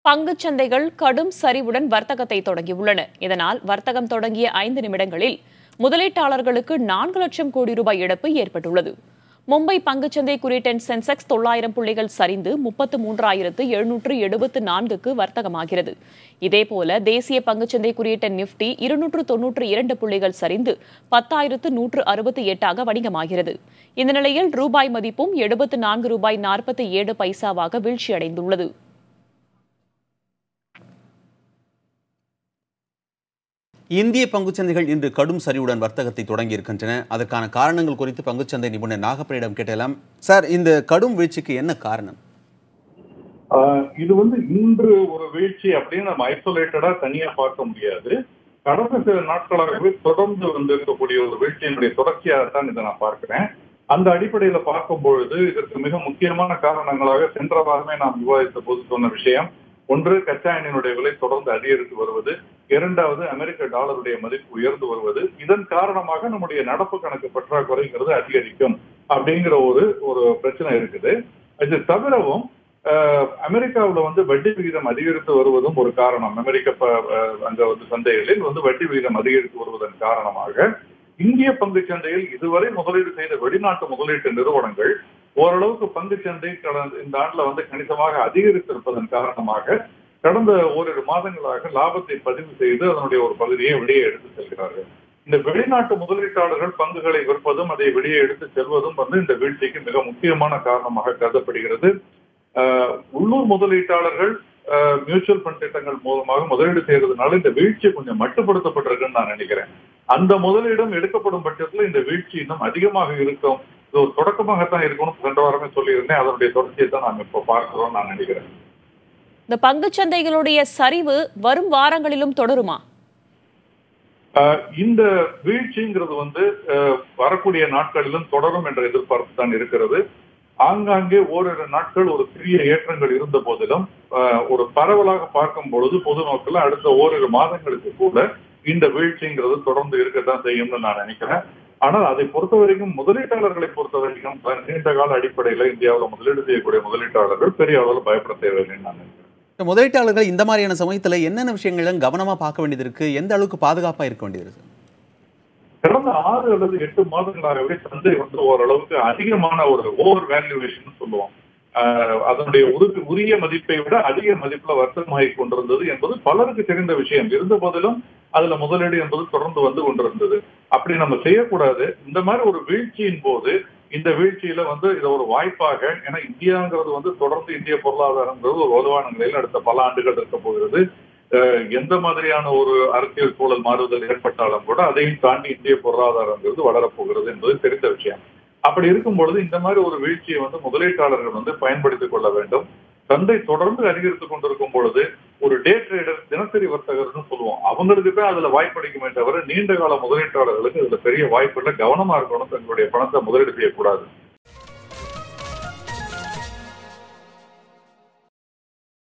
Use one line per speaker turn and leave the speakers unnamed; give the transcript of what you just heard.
பங்குச் சந்தைகள் கடும் சரிவுடன் வர்த்தகத்தை தொடங்கியுள்ளன. இதனால் வர்த்தகம் தொடங்கிய 5 நிமிடங்களில் முதலீட்டாளர்களுக்கு 4 லட்சம் கோடி ரூபாய் இழப்பு ஏற்பட்டுள்ளது. மும்பை பங்குச்சந்தை குறியீட்டெண் சென்செக்ஸ் 900 புள்ளிகள் சரிந்து 33,774க்கு வர்த்தகமாகிறது. இதேபோல தேசிய பங்குச்சந்தை குறியீட்டெண் நிப்டி 292 புள்ளிகள் சரிந்து 10,168ஆக வணிகமாகிறது. இந்த நிலையில் ரூபாய் மதிப்பும் 74 ரூபாய் 47 பைசாவாக வீழ்ச்சியடைந்துள்ளது.
இந்திய பங்குச்சந்தைகள் இன்று கடும் சரிவுடன் வர்த்தகத்தை தொடங்கியிருக்கின்றன. அதற்கான காரணங்கள் குறித்து பங்குச்சந்தை நிபுணர் நாகப்பனிடம் கேட்டலாம். சார், இந்த கடும் வீழ்ச்சிக்கு என்ன காரணம்?
இது இன்று ஒரு வீழ்ச்சி அப்படின்னு நம்ம ஐசோலேட்டடா தனியா பார்க்க முடியாது. கடந்த சில நாட்களாகவே தொடர்ந்து இருக்கக்கூடிய ஒரு வீழ்ச்சியினுடைய தொடர்ச்சியாகத்தான் இதை நான் பார்க்கிறேன். அந்த அடிப்படையில பார்க்கும் பொழுது இதற்கு மிக முக்கியமான காரணங்களாக சென்ற வாரமே நாம் விவாதித்த போது சொன்ன விஷயம், ஒன்று கச்சா எண்ணெயினுடைய விலை தொடர்ந்து அதிகரித்து வருவது, இரண்டாவது அமெரிக்க டாலருடைய மதிப்பு உயர்ந்து வருவது. இதன் காரணமாக நம்முடைய நடப்பு கணக்கு பற்றாக்குறைங்கிறது அதிகரிக்கும் அப்படிங்கிற ஒரு பிரச்சனை இருக்குது. இது தவிரவும் அமெரிக்காவில் வட்டி விகிதம் அதிகரித்து வருவதும் ஒரு காரணம். அமெரிக்க அங்க சந்தைகளில் வட்டி விகிதம் அதிகரித்து வருவதன் காரணமாக இந்திய பங்கு சந்தையில் இதுவரை முதலீடு செய்த வெளிநாட்டு முதலீட்டு நிறுவனங்கள் ஓரளவுக்கு பங்கு சந்தை இந்த ஆண்டுல கணிசமாக அதிகரித்திருப்பதன் காரணமாக கடந்த ஓரிரு மாதங்களாக லாபத்தை பதிவு செய்து அதனுடைய ஒரு பகுதியை வெளியே எடுத்து செல்கிறார்கள். இந்த வெளிநாட்டு முதலீட்டாளர்கள் பங்குகளை விற்பதும் அதை வெளியே எடுத்து செல்வதும் இந்த வீழ்ச்சிக்கு மிக முக்கியமான காரணமாக கருதப்படுகிறது. உள்ளூர் முதலீட்டாளர்கள் மியூச்சுவல் ஃபண்ட் திட்டங்கள் மூலமாக முதலீடு செய்யறதுனால இந்த வீழ்ச்சி கொஞ்சம் மட்டுப்படுத்தப்பட்டிருக்குன்னு நான் நினைக்கிறேன். அந்த முதலீடும் எடுக்கப்படும் பட்சத்துல இந்த வீழ்ச்சி இன்னும் அதிகமாக இருக்கும். இது ஒரு தொடக்கமாகத்தான் இருக்கணும். சென்ற வாரமே சொல்லியிருந்தேன். அதனுடைய தொடர்ச்சியை தான் நாம் இப்ப பார்க்கிறோம் நான் நினைக்கிறேன்.
இந்த பங்குச் சந்தைகளுடைய சரிவு வரும் வாரங்களிலும் தொடருமா?
இந்த வீழ்ச்சிங்கிறது வரக்கூடிய நாட்களிலும் தொடரும் என்ற எதிர்பார்ப்பு தான் இருக்கிறது. ஆங்காங்கே ஓரிரு நாட்கள் ஒரு சிறிய ஏற்றங்கள் இருந்த போதிலும் ஒரு பரவலாக பார்க்கும் பொழுது பொது நோக்கில் அடுத்த ஓரிரு மாதங்களுக்கு கூட இந்த வீழ்ச்சிங்கிறது தொடர்ந்து இருக்கத்தான் செய்யும்னு நான் நினைக்கிறேன். ஆனால் அதை பொறுத்த வரைக்கும் முதலீட்டாளர்களை பொறுத்த வரைக்கும் நீண்ட கால அடிப்படையில இந்தியாவில் முதலீடு செய்யக்கூடிய முதலீட்டாளர்கள் பெரிய அளவில் பயப்பட தேவையில்லைன்னு நான் நினைக்கிறேன்.
முதலீட்டாளர்கள் இந்த மாதிரியான சமயத்துல என்னென்ன விஷயங்கள் கவனமா பார்க்க வேண்டியது இருக்கு, எந்த அளவுக்கு பாதுகாப்பா இருக்க வேண்டியது இருக்கு?
கடந்த 6 அல்லது 8 மாதங்களாகவே சந்தை ஓரளவுக்கு அதிகமான ஒரு ஓவர் வேல்யூவேஷன் சொல்லுவோம். அதனுடைய உரிய மதிப்பை விட அதிக மதிப்புல வர்த்தகமாகி கொண்டிருந்தது என்பது பலருக்கு தெரிந்த விஷயம். இருந்த போதிலும் அதுல முதலீடு என்பது தொடர்ந்து கொண்டிருந்தது. அப்படி நம்ம செய்யக்கூடாது. இந்த மாதிரி ஒரு வீழ்ச்சியின் போது இந்த வீழ்ச்சியில இதை ஒரு வாய்ப்பாக, ஏன்னா இந்தியாங்கிறது தொடர்ந்து இந்திய பொருளாதாரங்கிறது ஒரு வலுவான நிலையில் அடுத்த பல ஆண்டுகள் இருக்க போகிறது. எந்த மாதிரியான ஒரு அரசியல் சூழல் மாறுதல் ஏற்பட்டாலும் கூட அதையும் தாண்டி இந்திய பொருளாதாரங்கிறது வளரப்போகிறது என்பது தெரிந்த விஷயம். அப்படி இருக்கும் பொழுது இந்த மாதிரி ஒரு வீழ்ச்சியை முதலீட்டாளர்கள் பயன்படுத்திக் கொள்ள வேண்டும். சந்தை தொடர்ந்து அதிகரித்துக் கொண்டிருக்கும் பொழுது ஒரு டே ட்ரேடர், தினசரி வர்த்தகர்னு சொல்லுவோம், அவங்களுக்கு தான் அதுல வாய்ப்பளிக்குமே தவிர நீண்ட கால முதலீட்டாளர்களுக்கு இதுல பெரிய வாய்ப்பு இல்லை. கவனமா இருக்கணும், தங்களுடைய பணத்தை முதலீடு செய்யக்கூடாது.